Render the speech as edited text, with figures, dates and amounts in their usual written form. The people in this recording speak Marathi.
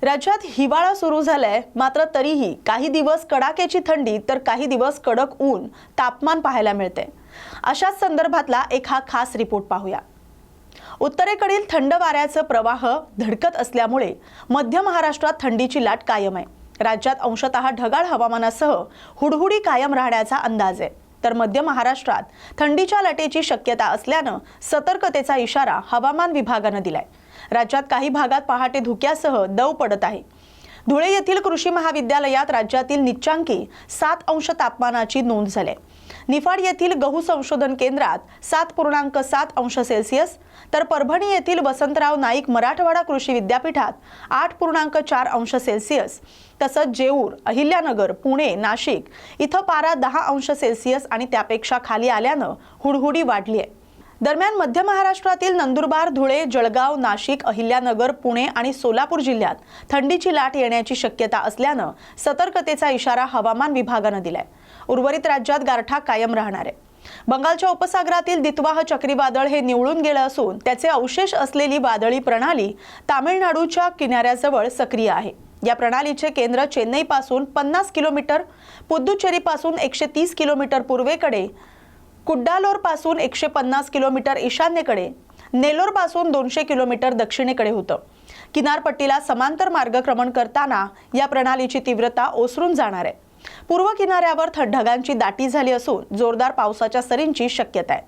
राज्यात हिवाळा सुरू झालाय, मात्र तरीही काही दिवस कडाक्याची थंडी तर काही दिवस कडक ऊन तापमान पाहायला मिळते। अशाच संदर्भातला एक हा खास रिपोर्ट पाहूया। उत्तरेकडील थंड वाऱ्याचा प्रवाह धडकत असल्यामुळे मध्य महाराष्ट्रात थंडीची लाट कायम आहे। राज्यात अंशतः ढगाळ हवामानासह हुडहुडी कायम राहण्याचा अंदाज आहे, तर मध्य महाराष्ट्रात थंडीच्या लाटेची शक्यता असल्यानं सतर्कतेचा इशारा हवामान विभागाने दिलाय। राज्यात काही भागात पहाटे धुक्यासह दव पडत आहे। धुळे येथील कृषी महाविद्यालयात राज्यातील निचांकी 7 अंश तापमानाची नोंद झाली। निफाड येथील गहू संशोधन केंद्रात 7.7 अंश सेल्सिअस, तर परभणी येथील वसंतराव नाईक मराठवाडा कृषी विद्यापीठात 8.4 अंश सेल्सिअस, तसंच जेऊर, अहिल्यानगर, पुणे, नाशिक इथं पारा 10 अंश सेल्सिअस आणि त्यापेक्षा खाली आल्यानं हुडहुडी वाढली आहे। दरम्यान मध्य महाराष्ट्रातील नंदुरबार, धुळे, जळगाव, नाशिक, अहिल्यानगर, पुणे आणि सोलापूर जिल्ह्यात थंडीची लाट येण्याची शक्यता असल्यानं सतर्कतेचा इशारा हवामान विभागाने दिलाय। उर्वरित राज्यात गारठा कायम राहणार आहे। बंगालच्या उपसागरातील दितवाह चक्रीवादळ हे निवळून गेलं असून त्याचे अवशेष असलेली वादळी प्रणाली तामिळनाडूच्या किनाऱ्याजवळ सक्रिय आहे। या प्रणालीचे केंद्र चेन्नईपासून 50 किलोमीटर, पुद्दुचेरीपासून 130 किलोमीटर पूर्वेकडे, कुड्डालोर पासून 150 किलोमीटर ईशान्येकडे, नेलोर पासून 200 किलोमीटर दक्षिणेकडे होतं। किनारपट्टीला समांतर मार्गक्रमण करताना या प्रणालीची तीव्रता ओसरून जाणार आहे। पूर्व किनाऱ्यावर ढगांची दाटी झाली असून जोरदार पावसाच्या सरींची शक्यता आहे।